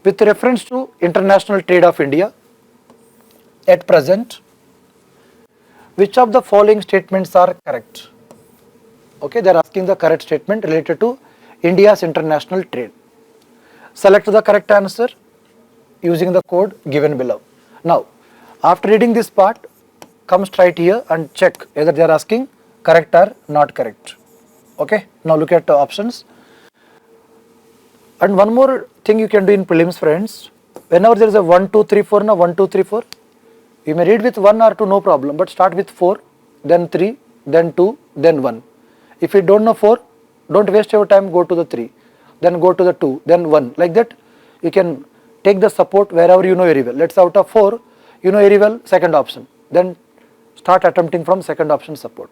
With reference to international trade of India, at present, which of the following statements are correct? Okay, they are asking the correct statement related to India's international trade. Select the correct answer using the code given below. Now, after reading this part, come straight here and check whether they are asking correct or not correct. Okay, now look at the options. And one more thing you can do in prelims, friends. Whenever there is a 1, 2, 3, 4, now 1, 2, 3, 4, you may read with 1 or 2, no problem, but start with 4, then 3, then 2, then 1. If you don't know 4, don't waste your time, go to the 3, then go to the 2, then 1. Like that, you can take the support wherever you know very well. Let's say out of 4, you know very well second option. Then start attempting from second option support.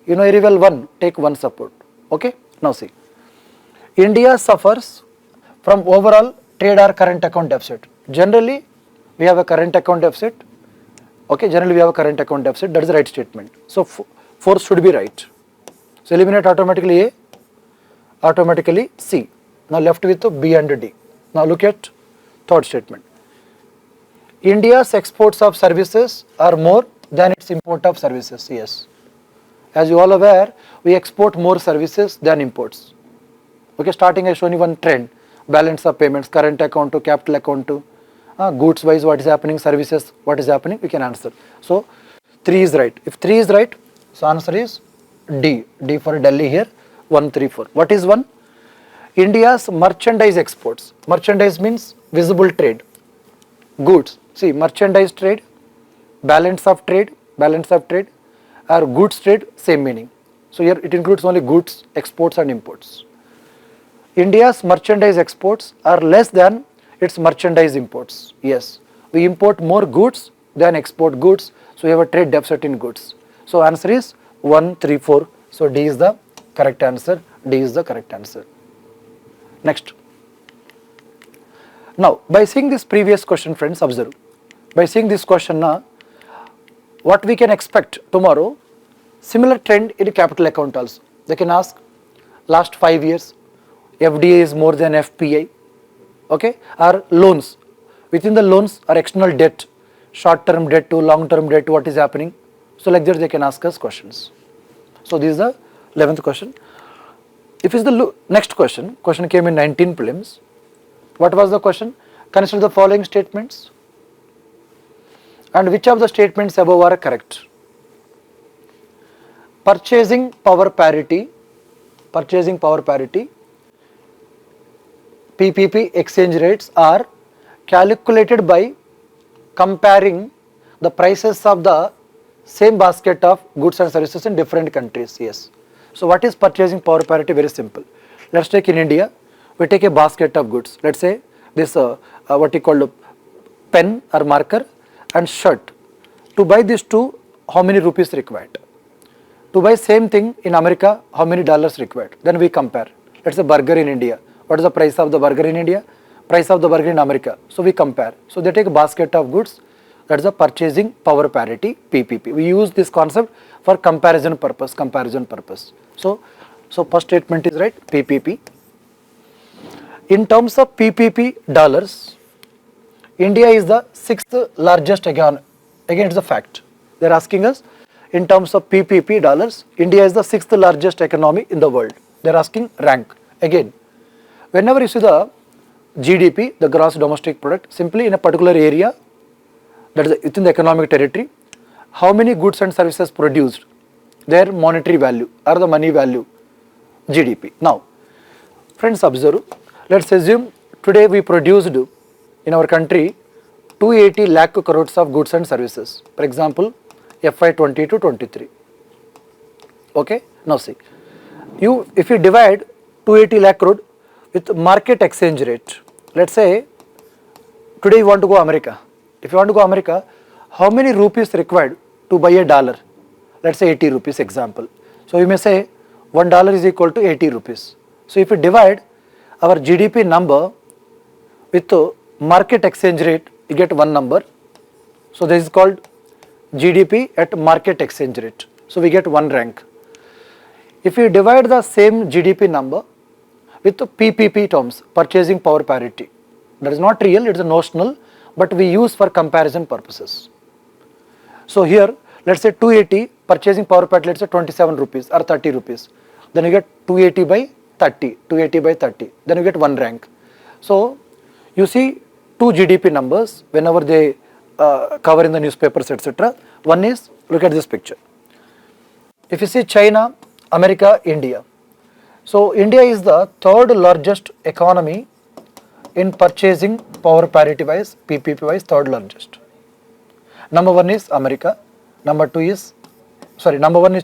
You know very well 1, take 1 support. Okay, now see. India suffers from overall trade or current account deficit. Generally, we have a current account deficit. Okay, generally we have a current account deficit. That is the right statement. So 4 should be right. So eliminate automatically A, automatically C. Now left with B and D. Now look at third statement. India's exports of services are more than its import of services. Yes. As you all aware, we export more services than imports. Okay, starting I shown you one trend. Balance of payments, current account to capital account to goods wise what is happening, services what is happening, we can answer. So 3 is right. If 3 is right, so answer is D. D for Delhi here, 1, 3, 4. What is 1? India's merchandise exports. Merchandise means visible trade. Goods. See, merchandise trade, balance of trade or goods trade, same meaning. So here it includes only goods, exports and imports. India's merchandise exports are less than its merchandise imports. Yes, we import more goods than export goods, so we have a trade deficit in goods. So answer is 1, 3, 4. So D is the correct answer. D is the correct answer. Next. Now, by seeing this previous question, friends, observe. By seeing this question now, what we can expect tomorrow, similar trend in capital account also. They can ask last 5 years, FDI is more than FPI, okay, or loans. Within the loans are external debt, short-term debt to long-term debt, what is happening. So like that they can ask us questions. So this is the 11th question. If is the next question came in 19 prelims. What was the question? Consider the following statements and which of the statements above are correct. Purchasing power parity, PPP exchange rates are calculated by comparing the prices of the same basket of goods and services in different countries. Yes. So what is purchasing power parity? Very simple. Let's take in India, we take a basket of goods. Let's say this what you call pen or marker and shirt. To buy these two, how many rupees required? To buy same thing in America, how many dollars required? Then we compare. Let's say burger in India. What is the price of the burger in India? Price of the burger in America. So we compare. So they take a basket of goods. That is the purchasing power parity, PPP. We use this concept for comparison purpose. So first statement is right, PPP. In terms of PPP dollars, India is the 6th largest again it's a fact. They are asking us in terms of PPP dollars, India is the 6th largest economy in the world. They are asking rank. Again, whenever you see the GDP, the gross domestic product, simply in a particular area, that is within the economic territory, how many goods and services produced, their monetary value or the money value, GDP. Now, friends, observe, let's assume today we produced in our country 280 lakh crores of goods and services. For example, FY 20 to 23. Okay, now see, if you divide 280 lakh crore with market exchange rate, let's say today you want to go America. If you want to go America, how many rupees required to buy a dollar? Let's say 80 rupees example. So you may say $1 is equal to 80 rupees. So if you divide our GDP number with market exchange rate, you get one number. So this is called GDP at market exchange rate. So we get one rank. If you divide the same GDP number with PPP terms, purchasing power parity, That is not real, it is a notional, but we use for comparison purposes. So here, let's say 280 purchasing power parity, let's say 27 rupees or 30 rupees. Then you get 280 by 30, 280 by 30. Then you get 1 rank. So you see two GDP numbers whenever they cover in the newspapers, etc. One is, look at this picture. If you see China, America, India. So India is the third largest economy in purchasing power parity wise, PPP wise, third largest. Number 1 is America, number 1 is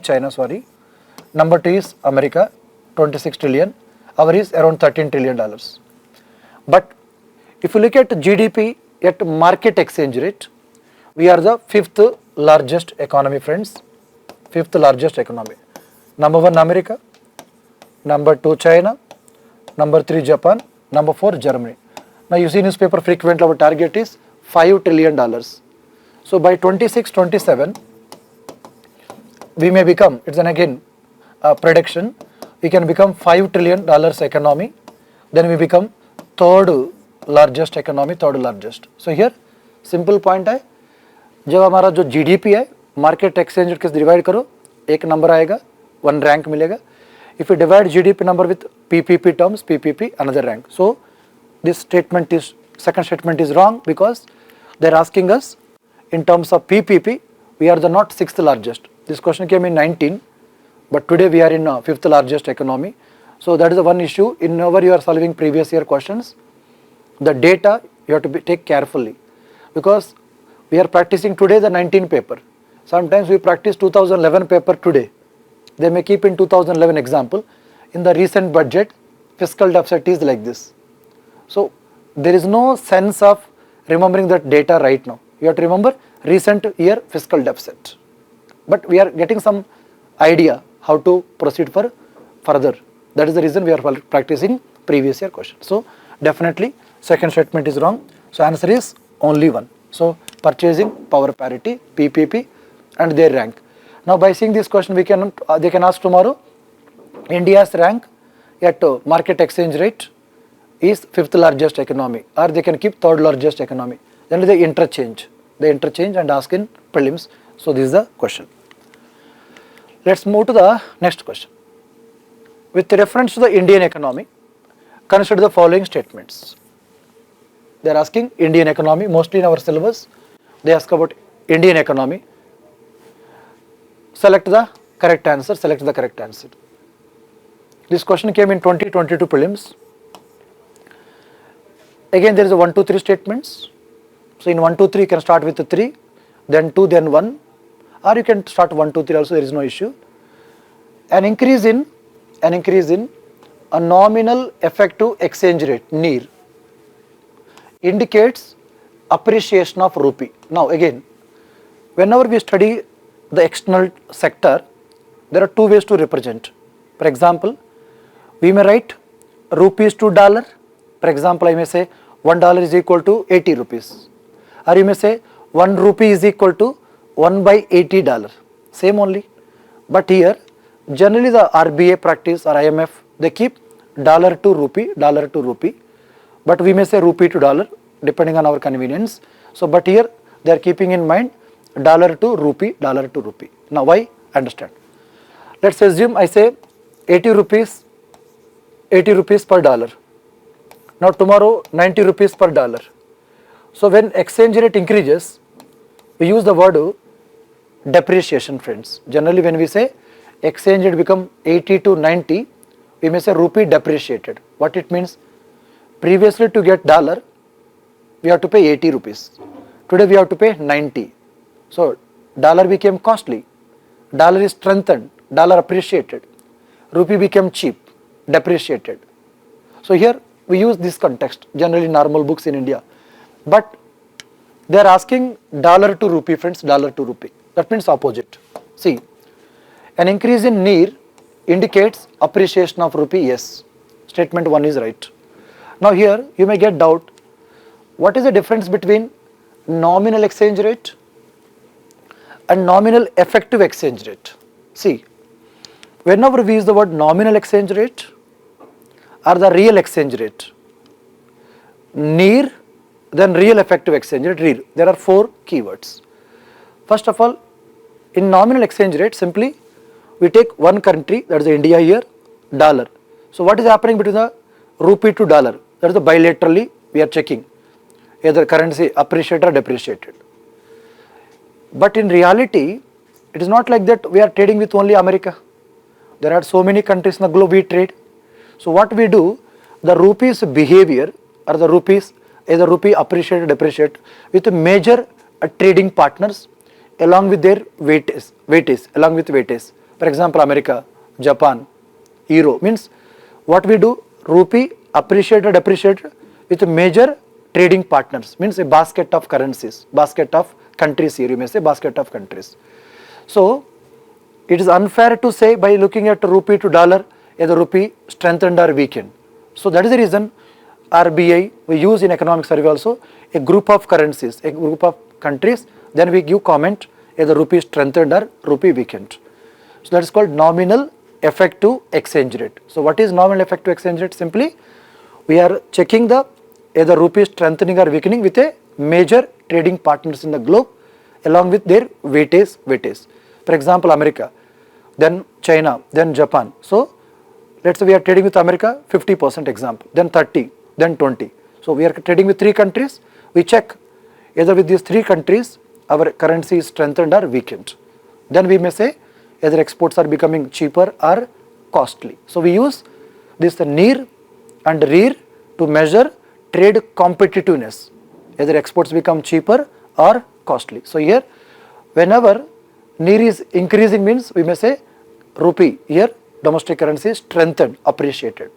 China, number 2 is America, 26 trillion, our is around $13 trillion. But if you look at GDP at market exchange rate, we are the 5th largest economy, friends, 5th largest economy. Number 1 America, number 2 China, number 3 Japan, number 4 Germany. Now you see newspaper frequently, our target is $5 trillion. So by 26-27, we may become, it's an again prediction, we can become $5 trillion economy, then we become third largest economy, third largest. So here simple point है, जब हमारा जो GDP है market exchange rate के divide करो एक number आएगा, 1 rank मिलेगा. If you divide GDP number with PPP terms, PPP another rank. So this statement is, second statement is wrong, because they are asking us in terms of PPP, we are the not 6th largest. This question came in 19, but today we are in 5th largest economy. So that is the one issue. Whenever you are solving previous year questions, the data you have to take carefully, because we are practicing today the 19 paper. Sometimes we practice 2011 paper today. They may keep in 2011 example. In the recent budget, fiscal deficit is like this. So there is no sense of remembering that data right now. You have to remember recent year fiscal deficit. But we are getting some idea how to proceed for further. That is the reason we are practicing previous year question. So definitely second statement is wrong. So answer is only one. So purchasing power parity, PPP and their rank. Now by seeing this question, they can ask tomorrow, India's rank at market exchange rate is 5th largest economy, or they can keep 3rd largest economy. Then they interchange and ask in prelims. So this is the question. Let's move to the next question. With reference to the Indian economy, consider the following statements. They are asking Indian economy, mostly in our syllabus. They ask about Indian economy. Select the correct answer, select the correct answer. This question came in 2022 prelims. Again there is a 1, 2, 3 statements. So in 1, 2, 3 you can start with the 3, then 2, then 1, or you can start 1, 2, 3 also, there is no issue. An increase in a nominal effective exchange rate, NER, indicates appreciation of rupee. Now again, whenever we study the external sector, there are two ways to represent. For example, we may write rupees to dollar. For example, I may say $1 is equal to 80 rupees. Or you may say 1 rupee is equal to 1 by $80. Same only. But here, generally the RBA practice or IMF, they keep dollar to rupee. But we may say rupee to dollar, depending on our convenience. So, but here they are keeping in mind dollar to rupee. Now why? Understand. Let's assume I say 80 rupees per dollar. Now tomorrow 90 rupees per dollar. So when exchange rate increases, we use the word depreciation, friends. Generally when we say exchange rate become 80 to 90, we may say rupee depreciated. What it means? Previously to get dollar, we have to pay 80 rupees. Today we have to pay 90. So dollar became costly, dollar is strengthened, dollar appreciated, rupee became cheap, depreciated. So here we use this context, generally normal books in India. But they are asking dollar to rupee, friends, dollar to rupee. That means opposite. See, an increase in NER indicates appreciation of rupee, yes. Statement 1 is right. Now here you may get doubt, what is the difference between nominal exchange rate and nominal effective exchange rate? See, whenever we use the word nominal exchange rate or the real exchange rate, near, then real effective exchange rate, real. There are 4 keywords. First of all, in nominal exchange rate, simply we take one country, that is India here, dollar. So what is happening between the rupee to dollar? That is the bilaterally we are checking either currency appreciated or depreciated. But in reality, it is not like that we are trading with only America. There are so many countries in the globe we trade. So what we do, the rupee's behavior or the rupees, either rupee appreciate or depreciate with major trading partners along with their weightage. For example, America, Japan, Euro means what we do, rupee appreciate or depreciate with major trading partners, means a basket of currencies, basket of countries here, you may say basket of countries. So it is unfair to say by looking at rupee to dollar, either rupee strengthened or weakened. So that is the reason RBI, we use in economic survey also a group of currencies, a group of countries, then we give comment either rupee strengthened or rupee weakened. So that is called nominal effective exchange rate. So what is nominal effective exchange rate? Simply we are checking the either rupee strengthening or weakening with a major trading partners in the globe along with their weightage. For example, America, then China, then Japan. So let's say we are trading with America 50% example, then 30, then 20. So we are trading with 3 countries, we check either with these 3 countries our currency is strengthened or weakened. Then we may say either exports are becoming cheaper or costly. So we use this near and rear to measure trade competitiveness, either exports become cheaper or costly. So here whenever near is increasing means we may say rupee, here domestic currency is strengthened, appreciated.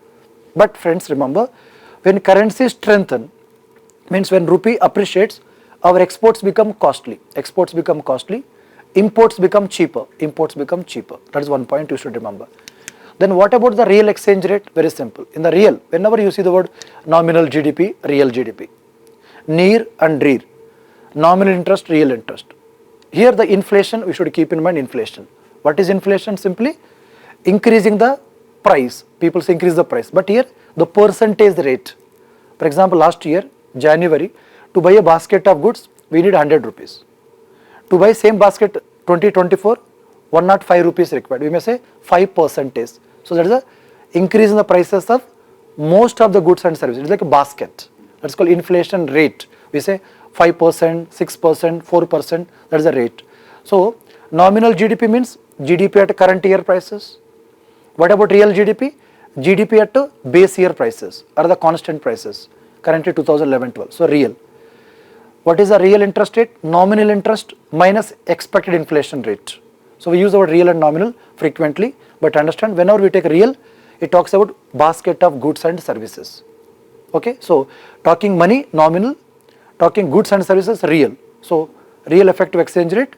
But friends, remember, when currency strengthen means when rupee appreciates, our exports become costly, imports become cheaper, That is one point you should remember. Then what about the real exchange rate? Very simple. In the real, whenever you see the word nominal GDP, real GDP, near and rear, nominal interest, real interest. Here the inflation, we should keep in mind inflation. What is inflation? Simply increasing the price, people say increase the price, but here the percentage rate. For example, last year, January, to buy a basket of goods, we need 100 rupees. To buy same basket 2024, 105 rupees required. We may say 5%. So that is the increase in the prices of most of the goods and services. It is like a basket. That's called inflation rate. We say 5%, 6%, 4%, that is the rate. So nominal GDP means GDP at current year prices. What about real GDP? GDP at base year prices or the constant prices, currently 2011-12. So real. What is the real interest rate? Nominal interest minus expected inflation rate. So we use our real and nominal frequently, but understand whenever we take real, it talks about basket of goods and services. Okay, so talking money, nominal, talking goods and services, real. So real effective exchange rate,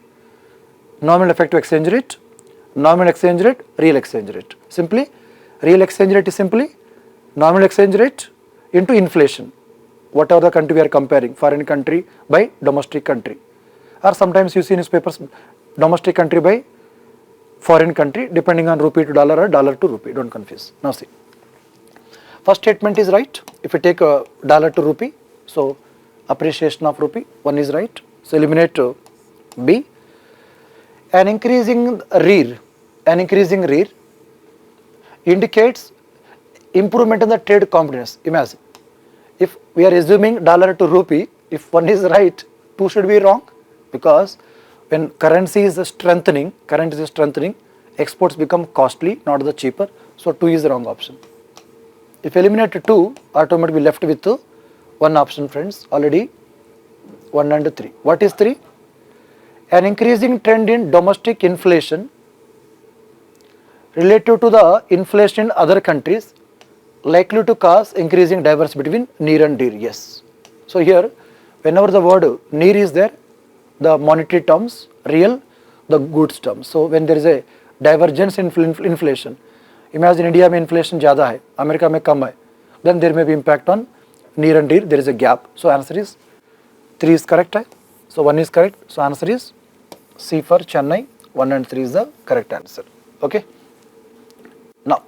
nominal effective exchange rate, nominal exchange rate, real exchange rate. Simply, real exchange rate is simply nominal exchange rate into inflation. Whatever the country we are comparing, foreign country by domestic country. Or sometimes you see newspapers, domestic country by foreign country, depending on rupee to dollar or dollar to rupee. Don't confuse. Now see. First statement is right. If you take a dollar to rupee, so appreciation of rupee, one is right. So eliminate B. An increasing rear indicates improvement in the trade competitiveness. Imagine, if we are assuming dollar to rupee, if one is right, 2 should be wrong, because when currency is strengthening, exports become costly, not the cheaper. So 2 is the wrong option. If eliminate 2, automatically left with 1 option, friends. Already 1 and 3. What is 3? An increasing trend in domestic inflation relative to the inflation in other countries likely to cause increasing divergence between near and dear. Yes. So here, whenever the word near is there, the monetary terms, real, the goods terms. So when there is a divergence in inflation, imagine India mein inflation ज़्यादा है, America में कम है, then there may be impact on near and dear. There is a gap. So answer is 3 is correct. So 1 is correct. So answer is C for Chennai. 1 and 3 is the correct answer. Okay. Now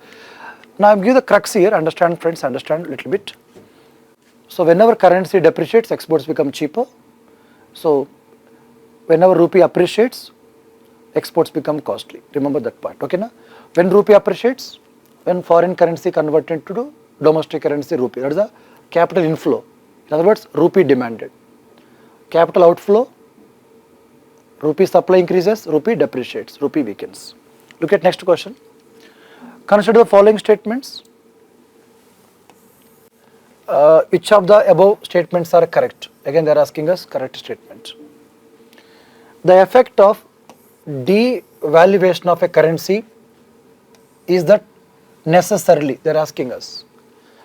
I'm giving the crux here. Understand, friends, understand a little bit. So whenever currency depreciates, exports become cheaper. So whenever rupee appreciates, exports become costly. Remember that part, okay na? When rupee appreciates, when foreign currency converted to domestic currency rupee, that is a capital inflow. In other words, rupee demanded. Capital outflow, rupee supply increases, rupee depreciates, rupee weakens. Look at next question. Consider the following statements. Which of the above statements are correct? Again, they are asking us correct statement. The effect of devaluation of a currency is that necessarily, they are asking us.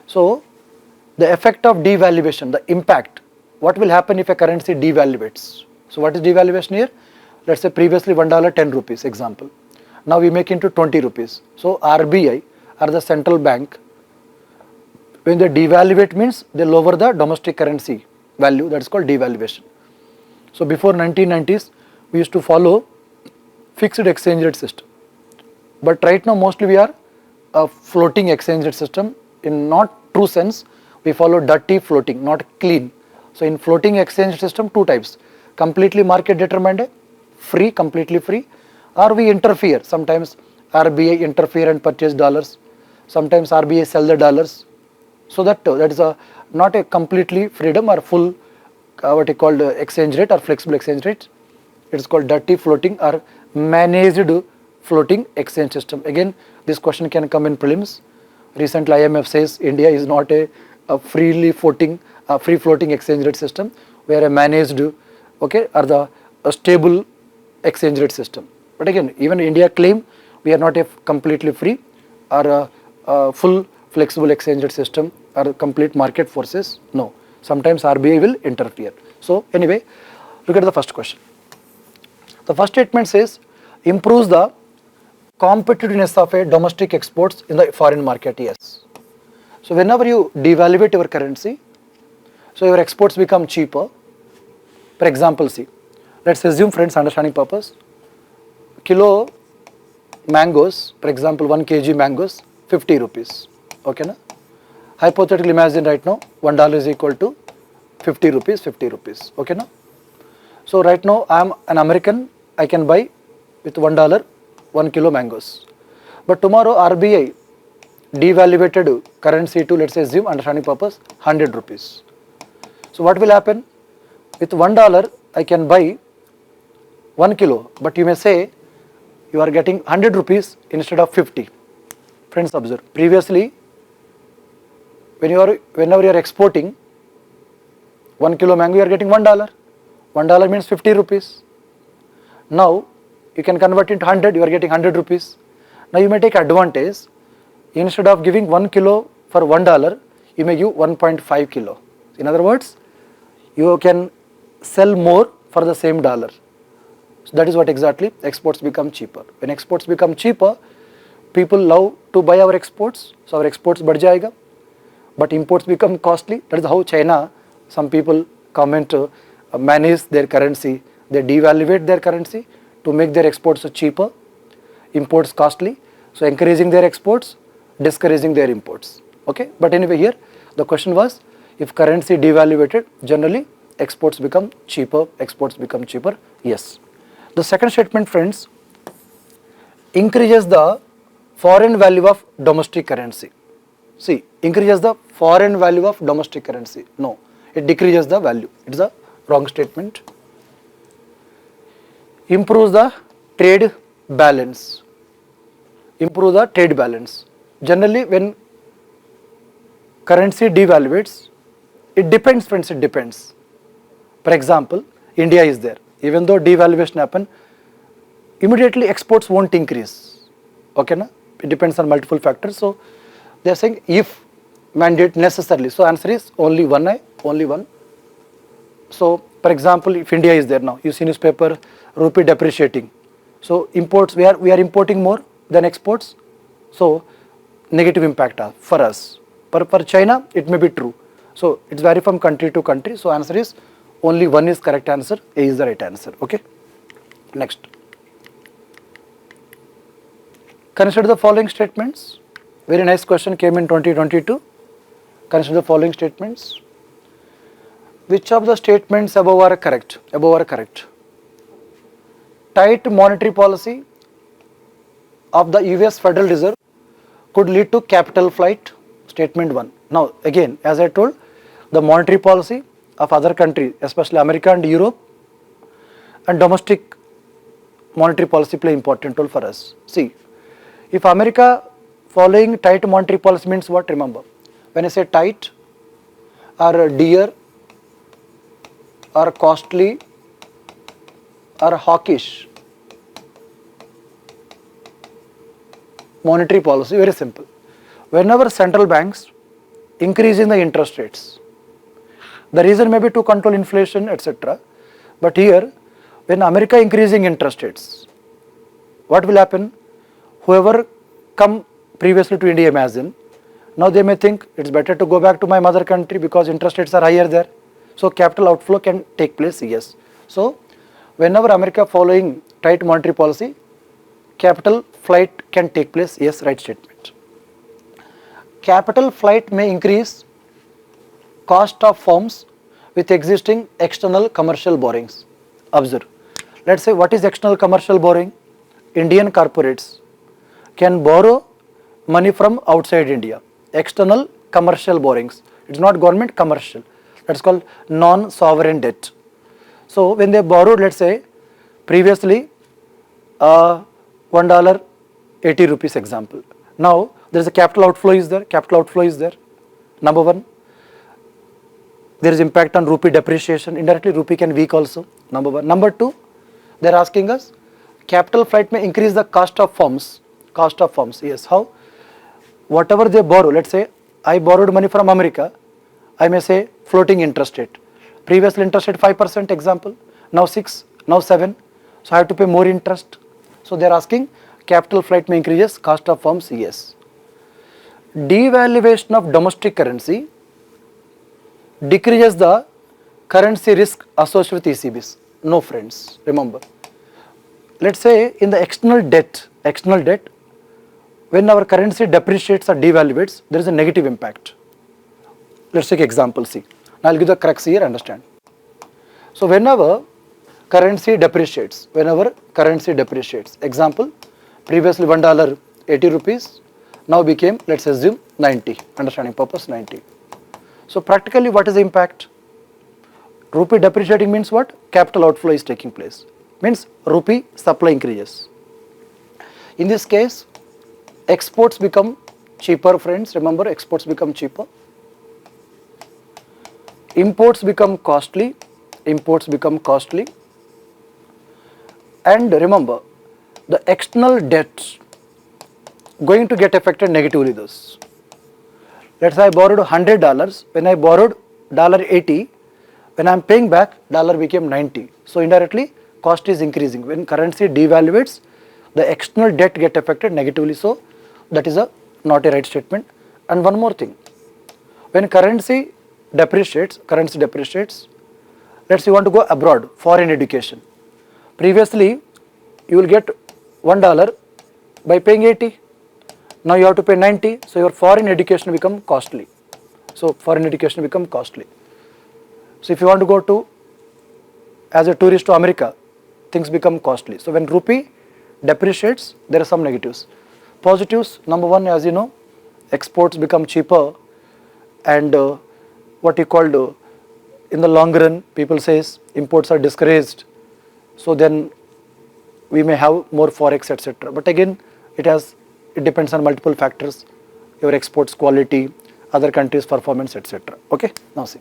So, the effect of devaluation, the impact, what will happen if a currency devaluates? So, what is devaluation here? Let's say previously $1, 10 rupees, example. Now we make into 20 rupees. So, RBI or the central bank, when they devaluate means they lower the domestic currency value, that is called devaluation. So, before 1990s, we used to follow fixed exchange rate system. But right now mostly we are a floating exchange rate system. In not true sense, we follow dirty floating, not clean. So in floating exchange system, two types: completely market determined, free, completely free, or we interfere. Sometimes RBI interfere and purchase dollars. Sometimes RBI sell the dollars. So that is not a completely freedom or full what you call exchange rate or flexible exchange rate. It is called dirty floating or managed floating exchange system. Again, this question can come in prelims. Recently, IMF says India is not a free floating exchange rate system. We are a managed, okay, or the a stable exchange rate system. But again, even India claim we are not a completely free or a full flexible exchange rate system or complete market forces. No, sometimes RBI will interfere. So anyway, look at the first question. The first statement says improves the competitiveness of a domestic exports in the foreign market. Yes. So whenever you devaluate your currency, so your exports become cheaper. For example, see, let's assume, friends, understanding purpose, kilo mangoes, for example, 1 kg mangoes, 50 rupees. Okay, na? Hypothetically imagine right now, $1 is equal to 50 rupees, 50 rupees. Okay, na? So right now I am an American, I can buy with $1, 1 kilo mangoes. But tomorrow RBI devaluated currency to, let's say, assume, understanding purpose, 100 rupees. So what will happen? With $1 I can buy 1 kilo, but you may say you are getting 100 rupees instead of 50. Friends, observe, previously whenever you are exporting 1 kilo mango, you are getting $1. $1 means 50 rupees. Now you can convert into 100, you are getting 100 rupees. Now you may take advantage. Instead of giving 1 kilo for $1, you may give 1.5 kilo. In other words, you can sell more for the same dollar. So that is what exactly exports become cheaper. When exports become cheaper, people love to buy our exports, so our exports बढ़ जाएगा. But imports become costly. That is how China, some people comment, manage their currency. They devaluate their currency to make their exports cheaper, imports costly. So encouraging their exports, discouraging their imports. Okay. But anyway, here the question was, if currency devaluated, generally exports become cheaper. Exports become cheaper. Yes. The second statement, friends, increases the foreign value of domestic currency. See, increases the foreign value of domestic currency. No, it decreases the value. It is a wrong statement. Improves the trade balance. Improve the trade balance. Generally, when currency devaluates, it depends, friends, it depends. For example, India is there. Even though devaluation happen, immediately exports won't increase. Okay, na? It depends on multiple factors. So they are saying if mandate necessarily. So answer is only one. So for example, if India is there now, you see newspaper, rupee depreciating. So imports, we are importing more than exports. So negative impact for us. For China, it may be true. So it's vary from country to country. So answer is only one is correct answer. A is the right answer. Okay. Next. Consider the following statements. Very nice question came in 2022. Consider the following statements. Which of the statements above are correct? Above are correct. Tight monetary policy of the US Federal Reserve could lead to capital flight. Statement 1. Now again, as I told, the monetary policy of other countries, especially America and Europe, and domestic monetary policy play important role for us. See, if America following tight monetary policy means what? Remember, when I say tight or dear or costly or hawkish monetary policy, very simple. Whenever central banks increasing the interest rates, the reason may be to control inflation, etc. But here, when America increasing interest rates, what will happen? Whoever come previously to India, imagine, now they may think it's better to go back to my mother country because interest rates are higher there. So capital outflow can take place, yes. So whenever America following tight monetary policy, capital flight can take place, yes, right statement. Capital flight may increase cost of firms with existing external commercial borrowings. Observe. Let's say, what is external commercial borrowing? Indian corporates can borrow money from outside India. External commercial borrowings. It's not government, commercial. That's called non-sovereign debt. So when they borrowed, let's say, previously $1 80 rupees example. Now there is a capital outflow is there. Capital outflow is there. Number one. There is impact on rupee depreciation. Indirectly, rupee can weak also. Number one. Number two, they are asking us, capital flight may increase the cost of firms. Cost of firms, yes. How? Whatever they borrow, let's say I borrowed money from America, I may say floating interest rate. Previously interest rate 5% example, now 6, now 7. So I have to pay more interest. So they are asking, capital flight may increase cost of firms, yes. Devaluation of domestic currency decreases the currency risk associated with ECBs. No friends, remember. Let's say in the external debt, when our currency depreciates or devaluates, there is a negative impact. Let's take example C. Now I'll give the crux here, understand. So whenever currency depreciates, example, previously $1 80 rupees, now became, let's assume 90, understanding purpose 90. So practically what is the impact? Rupee depreciating means what? Capital outflow is taking place. Means rupee supply increases. In this case, exports become cheaper, friends. Remember, exports become cheaper. Imports become costly. And remember, the external debt going to get affected negatively thus. Let's say I borrowed $100. When I borrowed $80, when I am paying back, dollar became 90. So indirectly, cost is increasing. When currency devaluates, the external debt get affected negatively. So that is not a right statement. And one more thing, when currency depreciates, let's say you want to go abroad, foreign education. Previously, you will get $1 by paying 80. Now you have to pay 90, so your foreign education become costly. So if you want to go to as a tourist to America, things become costly. So when rupee depreciates, there are some negatives. Positives, number one, as you know, exports become cheaper, and what you called in the long run, people says imports are discouraged. So then we may have more forex, etc. But again, it depends on multiple factors, your exports quality, other countries' performance, etc. Okay, now see.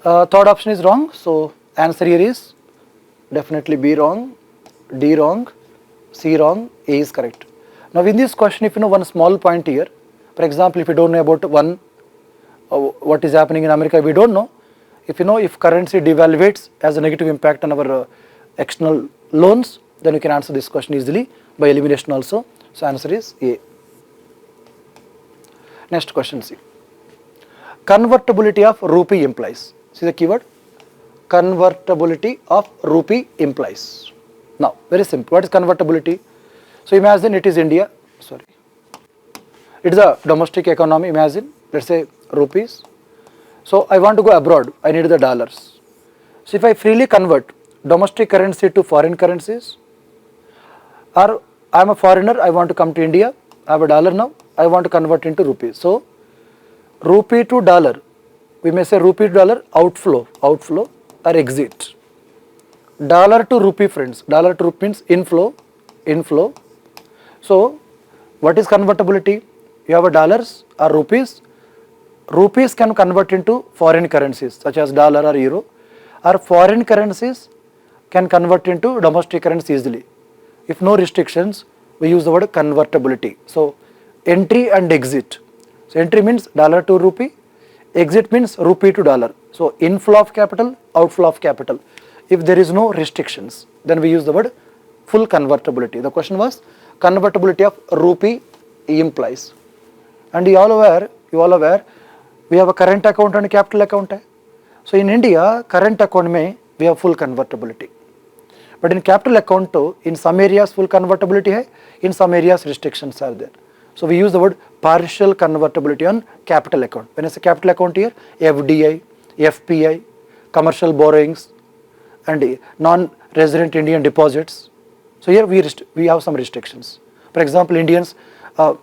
Third option is wrong, so answer here is definitely B wrong, D wrong, C wrong, A is correct. Now in this question, if you know one small point here, for example, if you don't know about what is happening in America, we don't know. If you know if currency devaluates as a negative impact on our external loans, then you can answer this question easily by elimination also. So answer is A. Next question, see. Convertibility of rupee implies. See the keyword? Convertibility of rupee implies. Now, very simple. What is convertibility? So imagine it is India. It is a domestic economy. Imagine, let's say rupees. So I want to go abroad, I need the dollars. So if I freely convert domestic currency to foreign currencies, or I am a foreigner, I want to come to India, I have a dollar now, I want to convert into rupees. So rupee to dollar, we may say rupee to dollar outflow or exit. Dollar to rupee, friends, dollar to rupee means inflow. So what is convertibility? You have a dollars or rupees. Rupees can convert into foreign currencies such as dollar or euro, or foreign currencies can convert into domestic currency easily. If no restrictions, we use the word convertibility. So entry and exit. So entry means dollar to rupee, exit means rupee to dollar. So inflow of capital, outflow of capital. If there is no restrictions, then we use the word full convertibility. The question was convertibility of rupee implies. And you all aware, we have a current account and a capital account. So in India, current account may we have full convertibility. But in capital account, in some areas full convertibility hai, in some areas restrictions are there. So we use the word partial convertibility on capital account. When I say capital account here, FDI, FPI, commercial borrowings, and non-resident Indian deposits. So here we have some restrictions. For example, Indians,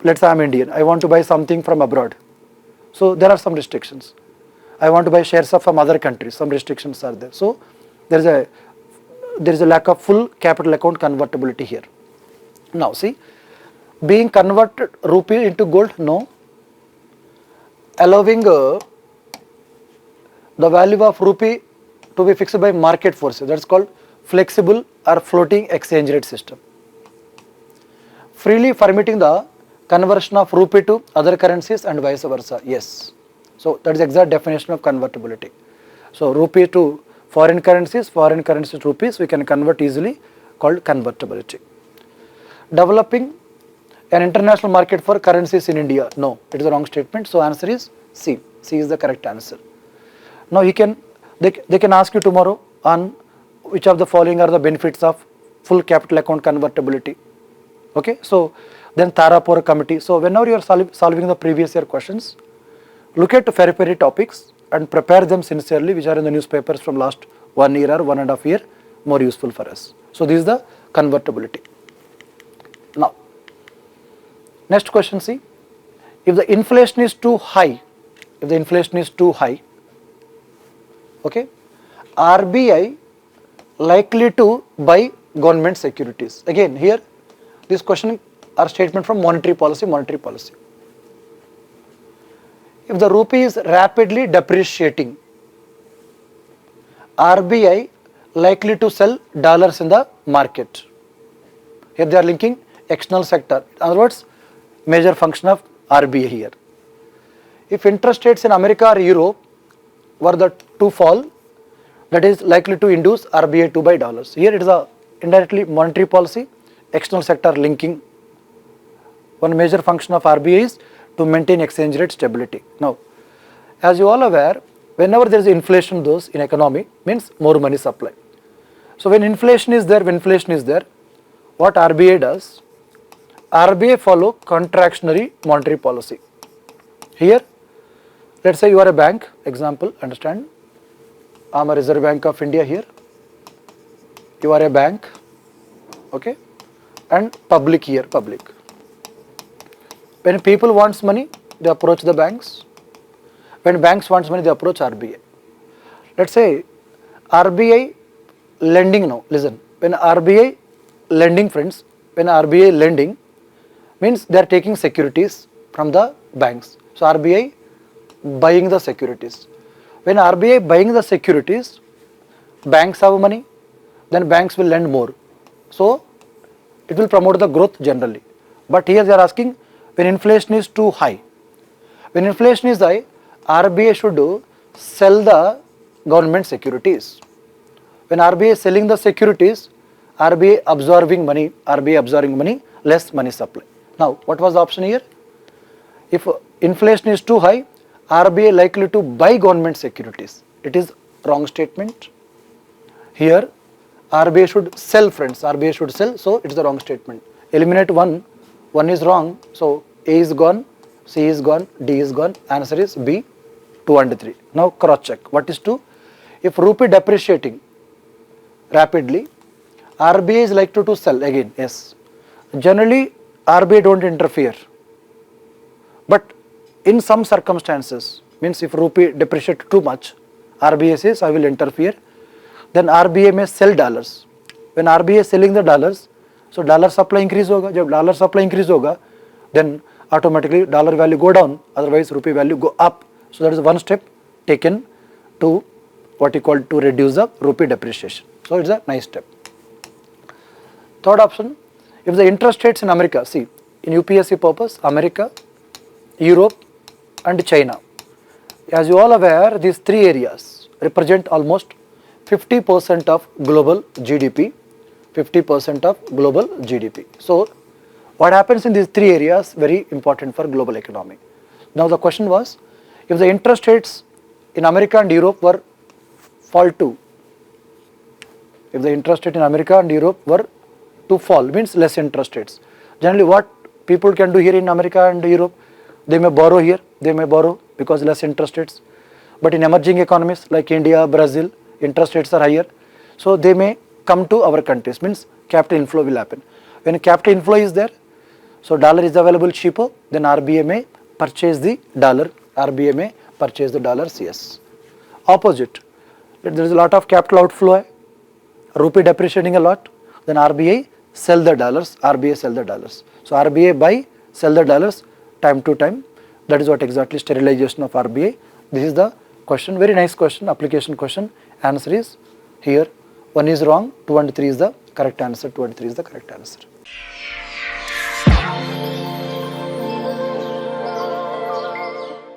let's say I am Indian, I want to buy something from abroad. So there are some restrictions. I want to buy shares of some other countries, some restrictions are there. So there is a lack of full capital account convertibility here. Now see, being converted rupee into gold, no. Allowing the value of rupee to be fixed by market forces, that's called flexible or floating exchange rate system. Freely permitting the conversion of rupee to other currencies and vice versa, yes. So that is exact definition of convertibility. So rupee to foreign currencies to rupees, we can convert easily, called convertibility. Developing an international market for currencies in India, no, it is a wrong statement. So answer is C. C is the correct answer. Now they can ask you tomorrow on which of the following are the benefits of full capital account convertibility. Okay, so then Tarapur committee. So whenever you are solving the previous year questions, look at periphery topics and prepare them sincerely, which are in the newspapers from last 1 year or 1.5 year, more useful for us. So this is the convertibility. Now, next question, see, if the inflation is too high, okay, RBI likely to buy government securities. Again, here this question are statement from monetary policy. If the rupee is rapidly depreciating, RBI likely to sell dollars in the market. Here they are linking external sector. In other words, major function of RBI here. If interest rates in America or Europe were to fall, that is likely to induce RBI to buy dollars. Here it is a indirectly monetary policy, external sector linking. One major function of RBI is to maintain exchange rate stability. Now, as you all aware, whenever there is inflation in economy, means more money supply. So when inflation is there, what RBI does? RBI follow contractionary monetary policy. Here, let's say you are a bank, example, understand, I am a Reserve Bank of India here, you are a bank, okay, and public here, public. When people wants money, they approach the banks. When banks wants money, they approach RBI. Let's say RBI lending now, listen, when RBI lending, friends, when RBI lending means they are taking securities from the banks. So RBI buying the securities. When RBI buying the securities, banks have money, then banks will lend more. So it will promote the growth generally. But here they are asking, when inflation is too high. When inflation is high, RBI should sell the government securities. When RBI is selling the securities, RBI absorbing money, less money supply. Now, what was the option here? If inflation is too high, RBI likely to buy government securities. It is wrong statement. Here, RBI should sell, friends. RBI should sell, so it is the wrong statement. Eliminate one is wrong. So A is gone, C is gone, D is gone. Answer is B. 2 and 3. Now cross check. What is 2? If rupee depreciating rapidly, RBI is likely to sell again. Yes. Generally, RBI don't interfere. But in some circumstances, means if rupee depreciates too much, RBI says I will interfere. Then RBI may sell dollars. When RBI is selling the dollars, so dollar supply increase होगा. जब dollar supply increase होगा, then automatically dollar value go down. Otherwise, rupee value go up. So that is one step taken to what you call to reduce the rupee depreciation. So it's a nice step. Third option, if the interest rates in America, see in UPSC purpose, America, Europe and China. As you all aware, these three areas represent almost 50% of global GDP. 50% of global GDP. So what happens in these three areas very important for global economy. Now the question was, if the interest rates in America and Europe were fall to, if the interest rate in America and Europe were to fall, means less interest rates. Generally what people can do here in America and Europe, they may borrow here, they may borrow because less interest rates. But in emerging economies like India, Brazil, interest rates are higher. So they may come to our countries, means capital inflow will happen. When capital inflow is there, so dollar is available cheaper, then RBI may purchase the dollar, RBI may purchase the dollars, yes. Opposite, there is a lot of capital outflow, rupee depreciating a lot, then RBI sell the dollars, RBI sell the dollars. So RBI buy, sell the dollars time to time. That is what exactly sterilization of RBI. This is the question, very nice question, application question. Answer is here. 1 is wrong, 2 and 3 is the correct answer, 2 and 3 is the correct answer.